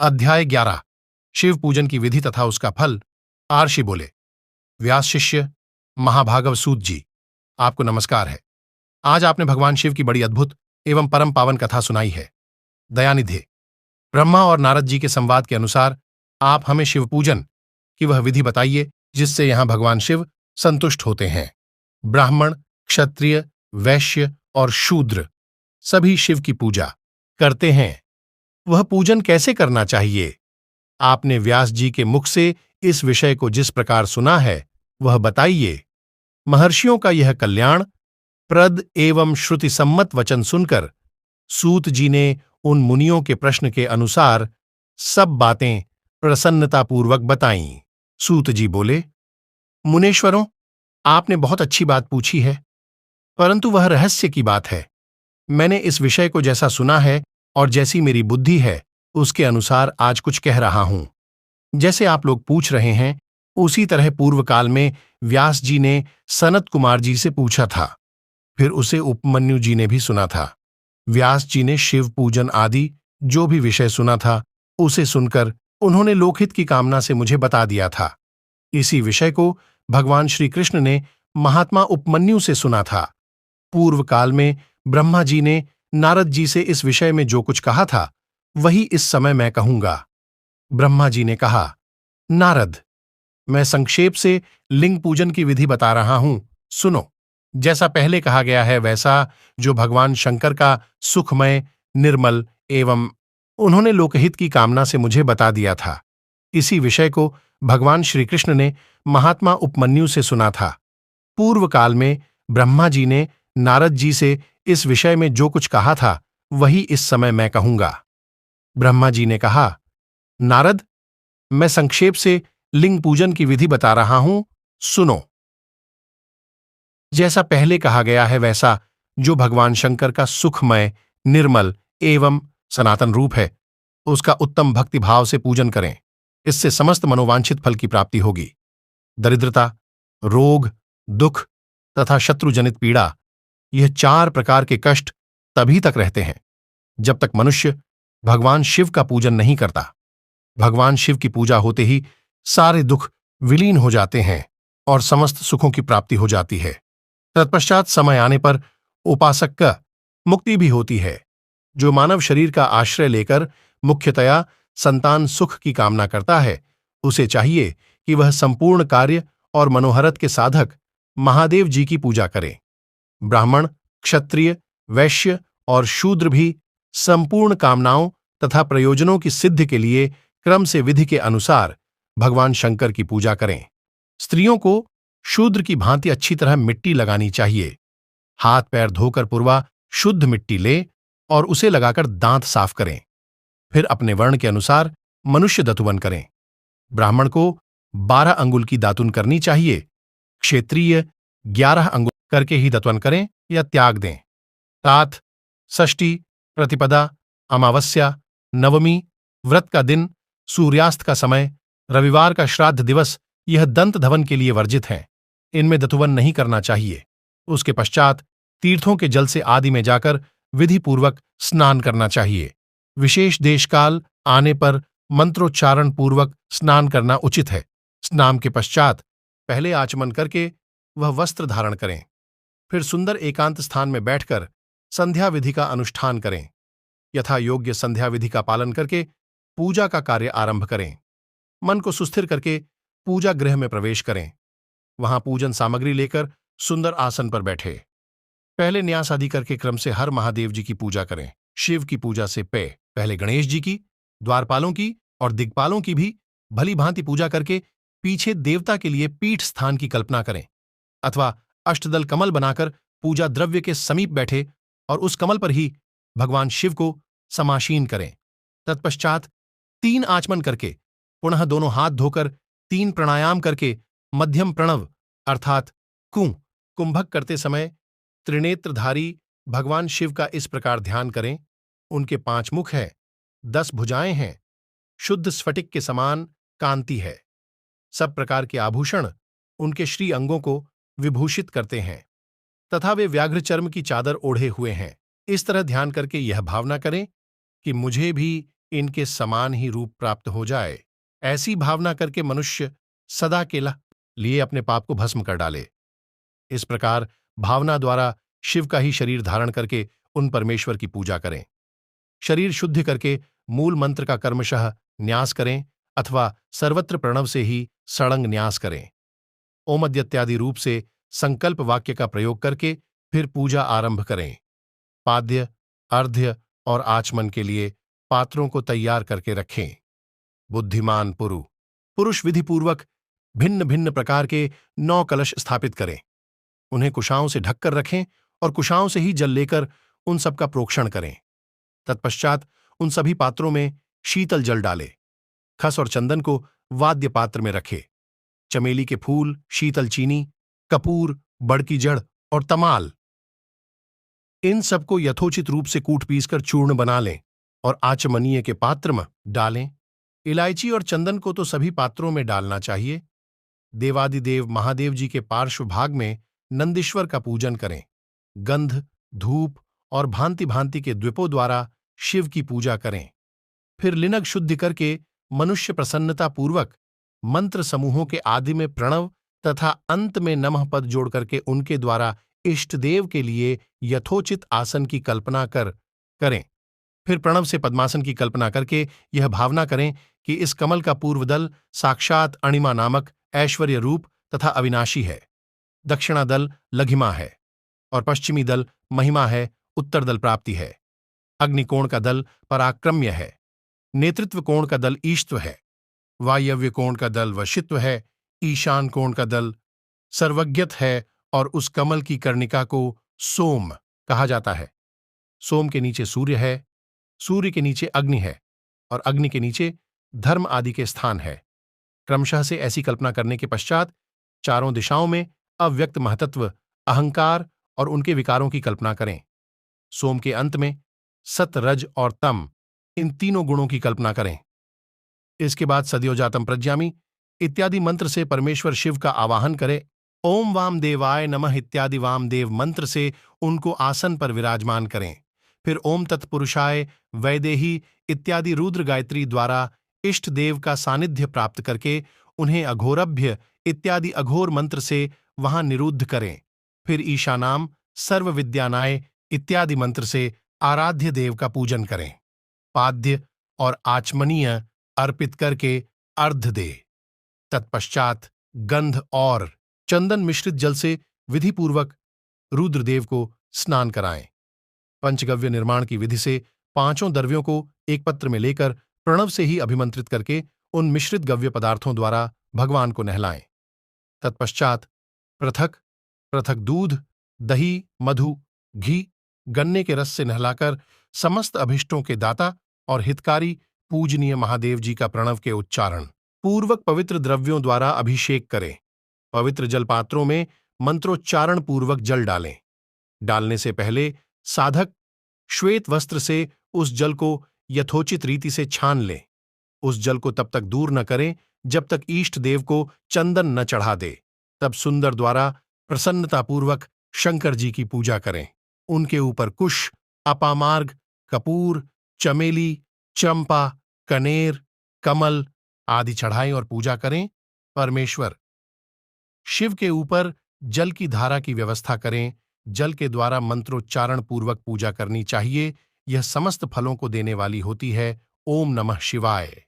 अध्याय 11 शिव पूजन की विधि तथा उसका फल। आर्षि बोले, व्यास शिष्य महाभागव सूत जी, आपको नमस्कार है। आज आपने भगवान शिव की बड़ी अद्भुत एवं परम पावन कथा सुनाई है। दयानिधे, ब्रह्मा और नारद जी के संवाद के अनुसार आप हमें शिव पूजन की वह विधि बताइए जिससे यहां भगवान शिव संतुष्ट होते हैं। ब्राह्मण, क्षत्रिय, वैश्य और शूद्र सभी शिव की पूजा करते हैं। वह पूजन कैसे करना चाहिए? आपने व्यास जी के मुख से इस विषय को जिस प्रकार सुना है वह बताइए। महर्षियों का यह कल्याण प्रद एवं श्रुति सम्मत वचन सुनकर सूत जी ने उन मुनियों के प्रश्न के अनुसार सब बातें प्रसन्नतापूर्वक बताईं। सूत जी बोले, मुनेश्वरों, आपने बहुत अच्छी बात पूछी है, परंतु वह रहस्य की बात है। मैंने इस विषय को जैसा सुना है और जैसी मेरी बुद्धि है उसके अनुसार आज कुछ कह रहा हूं। जैसे आप लोग पूछ रहे हैं उसी तरह पूर्व काल में व्यास जी ने सनत कुमार जी से पूछा था, फिर उसे उपमन्यु जी ने भी सुना था। व्यास जी ने शिव पूजन आदि जो भी विषय सुना था उसे सुनकर उन्होंने लोकहित की कामना से मुझे बता दिया था। इसी विषय को भगवान श्री कृष्ण ने महात्मा उपमन्यु से सुना था। पूर्व काल में ब्रह्मा जी ने नारद जी से इस विषय में जो कुछ कहा था वही इस समय मैं कहूंगा। ब्रह्मा जी ने कहा, नारद, मैं संक्षेप से लिंग पूजन की विधि बता रहा हूं, सुनो। जैसा पहले कहा गया है वैसा जो भगवान शंकर का सुखमय, निर्मल एवं उन्होंने लोकहित की कामना से मुझे बता दिया था। इसी विषय को भगवान श्री कृष्ण ने महात्मा उपमन्यु से सुना था। पूर्व काल में ब्रह्मा जी ने नारद जी से इस विषय में जो कुछ कहा था वही इस समय मैं कहूंगा। ब्रह्मा जी ने कहा, नारद, मैं संक्षेप से लिंग पूजन की विधि बता रहा हूं, सुनो। जैसा पहले कहा गया है वैसा जो भगवान शंकर का सुखमय, निर्मल एवं सनातन रूप है उसका उत्तम भक्ति भाव से पूजन करें। इससे समस्त मनोवांछित फल की प्राप्ति होगी। दरिद्रता, रोग, दुख तथा शत्रुजनित पीड़ा, यह 4 प्रकार के कष्ट तभी तक रहते हैं जब तक मनुष्य भगवान शिव का पूजन नहीं करता। भगवान शिव की पूजा होते ही सारे दुख विलीन हो जाते हैं और समस्त सुखों की प्राप्ति हो जाती है। तत्पश्चात समय आने पर उपासक का मुक्ति भी होती है। जो मानव शरीर का आश्रय लेकर मुख्यतया संतान सुख की कामना करता है उसे चाहिए कि वह संपूर्ण कार्य और मनोहरत के साधक महादेव जी की पूजा करे। ब्राह्मण, क्षत्रिय, वैश्य और शूद्र भी संपूर्ण कामनाओं तथा प्रयोजनों की सिद्धि के लिए क्रम से विधि के अनुसार भगवान शंकर की पूजा करें। स्त्रियों को शूद्र की भांति अच्छी तरह मिट्टी लगानी चाहिए। हाथ पैर धोकर पूर्वा शुद्ध मिट्टी ले और उसे लगाकर दांत साफ करें। फिर अपने वर्ण के अनुसार मनुष्य दतुवन करें। ब्राह्मण को 12 अंगुल की दातुन करनी चाहिए। क्षेत्रीय 11 अंगुल करके ही दत्वन करें या त्याग दें। तात, षष्ठी, प्रतिपदा, अमावस्या, नवमी, व्रत का दिन, सूर्यास्त का समय, रविवार का श्राद्ध दिवस यह दंत धवन के लिए वर्जित हैं। इनमें दतुवन नहीं करना चाहिए। उसके पश्चात तीर्थों के जल से आदि में जाकर विधिपूर्वक स्नान करना चाहिए। विशेष देशकाल आने पर मंत्रोच्चारण पूर्वक स्नान करना उचित है। स्नान के पश्चात पहले आचमन करके वह वस्त्र धारण करें। फिर सुंदर एकांत स्थान में बैठकर संध्या विधि का अनुष्ठान करें। यथा योग्य संध्या विधि का पालन करके पूजा का कार्य आरंभ करें। मन को सुस्थिर करके पूजा गृह में प्रवेश करें। वहां पूजन सामग्री लेकर सुंदर आसन पर बैठे। पहले न्यास आदि करके क्रम से हर महादेव जी की पूजा करें। शिव की पूजा से पहले गणेश जी की, द्वारपालों की और दिक्पालों की भी भली भांति पूजा करके पीछे देवता के लिए पीठ स्थान की कल्पना करें अथवा अष्टदल कमल बनाकर पूजा द्रव्य के समीप बैठे और उस कमल पर ही भगवान शिव को समासीन करें। तत्पश्चात 3 आचमन करके पुनः दोनों हाथ धोकर 3 प्राणायाम करके मध्यम प्रणव अर्थात कुंभक करते समय त्रिनेत्रधारी भगवान शिव का इस प्रकार ध्यान करें। उनके 5 मुख हैं, 10 भुजाएं हैं, शुद्ध स्फटिक के समान कांति है। सब प्रकार के आभूषण उनके श्री अंगों को विभूषित करते हैं तथा वे व्याघ्र चर्म की चादर ओढ़े हुए हैं। इस तरह ध्यान करके यह भावना करें कि मुझे भी इनके समान ही रूप प्राप्त हो जाए, ऐसी भावना करके मनुष्य सदा के लिए अपने पाप को भस्म कर डाले। इस प्रकार भावना द्वारा शिव का ही शरीर धारण करके उन परमेश्वर की पूजा करें। शरीर शुद्ध करके मूल मंत्र का कर्मशः न्यास करें अथवा सर्वत्र प्रणव से ही सड़ंग न्यास करें। ओमद्यत्यादि रूप से संकल्प वाक्य का प्रयोग करके फिर पूजा आरंभ करें। पाद्य, अर्घ्य और आचमन के लिए पात्रों को तैयार करके रखें। बुद्धिमान पुरुष विधिपूर्वक भिन्न भिन्न प्रकार के 9 कलश स्थापित करें। उन्हें कुशाओं से ढककर रखें और कुशाओं से ही जल लेकर उन सबका प्रोक्षण करें। तत्पश्चात उन सभी पात्रों में शीतल जल डाले। खस और चंदन को वाद्य पात्र में रखे। चमेली के फूल, शीतल चीनी, कपूर, बड़की जड़ और तमाल, इन सबको यथोचित रूप से कूट पीसकर चूर्ण बना लें और आचमनीय के पात्र में डालें। इलायची और चंदन को तो सभी पात्रों में डालना चाहिए। देवादिदेव महादेव जी के पार्श्व भाग में नंदीश्वर का पूजन करें। गंध, धूप और भांति भांति के द्वीपों द्वारा शिव की पूजा करें। फिर लिनग शुद्धि करके मनुष्य प्रसन्नता पूर्वक मंत्र समूहों के आदि में प्रणव तथा अंत में नमः पद जोड़ करके उनके द्वारा इष्ट देव के लिए यथोचित आसन की कल्पना करें। फिर प्रणव से पद्मासन की कल्पना करके यह भावना करें कि इस कमल का पूर्व दल साक्षात अणिमा नामक ऐश्वर्य रूप तथा अविनाशी है, दक्षिणा दल लघिमा है और पश्चिमी दल महिमा है, उत्तर दल प्राप्ति है। अग्निकोण का दल पराक्रम्य है, नेतृत्व कोण का दल ईश्व है, वायव्य कोण का दल वशित्व है, ईशान कोण का दल सर्वज्ञत है और उस कमल की कर्णिका को सोम कहा जाता है। सोम के नीचे सूर्य है, सूर्य के नीचे अग्नि है और अग्नि के नीचे धर्म आदि के स्थान है। क्रमशः से ऐसी कल्पना करने के पश्चात चारों दिशाओं में अव्यक्त महतत्व, अहंकार और उनके विकारों की कल्पना करें। सोम के अंत में सत, रज और तम, इन तीनों गुणों की कल्पना करें। इसके बाद सद्योजातम प्रज्ञामि इत्यादि मंत्र से परमेश्वर शिव का आवाहन करें। ओम वामदेवाय नमः इत्यादि वामदेव मंत्र से उनको आसन पर विराजमान करें। फिर ओम तत्पुरुषाय वैदेही इत्यादि रुद्र गायत्री द्वारा इष्ट देव का सानिध्य प्राप्त करके उन्हें अघोरभ्य इत्यादि अघोर मंत्र से वहां निरुद्ध करें। फिर ईशानाम सर्व विद्यानाय इत्यादि मंत्र से आराध्य देव का पूजन करें। पाद्य और आचमनीय अर्पित करके अर्घ्य दे। तत्पश्चात गंध और चंदन मिश्रित जल से विधिपूर्वक रुद्रदेव को स्नान कराएं। पंचगव्य निर्माण की विधि से 5 द्रव्यों को एक पत्र में लेकर प्रणव से ही अभिमंत्रित करके उन मिश्रित गव्य पदार्थों द्वारा भगवान को नहलाएं। तत्पश्चात पृथक पृथक दूध, दही, मधु, घी, गन्ने के रस से नहलाकर समस्त अभिष्टों के दाता और हितकारी पूजनीय महादेव जी का प्रणव के उच्चारण पूर्वक पवित्र द्रव्यों द्वारा अभिषेक करें। पवित्र जलपात्रों में मंत्रोच्चारण पूर्वक जल डालें। डालने से पहले साधक श्वेत वस्त्र से उस जल को यथोचित रीति से छान लें। उस जल को तब तक दूर न करें जब तक ईष्ट देव को चंदन न चढ़ा दे। तब सुंदर द्वारा प्रसन्नतापूर्वक शंकर जी की पूजा करें। उनके ऊपर कुश, अपामार्ग, कपूर, चमेली, चंपा, कनेर, कमल आदि चढ़ाएं और पूजा करें। परमेश्वर शिव के ऊपर जल की धारा की व्यवस्था करें। जल के द्वारा मंत्रोच्चारण पूर्वक पूजा करनी चाहिए। यह समस्त फलों को देने वाली होती है। ओम नमः शिवाय।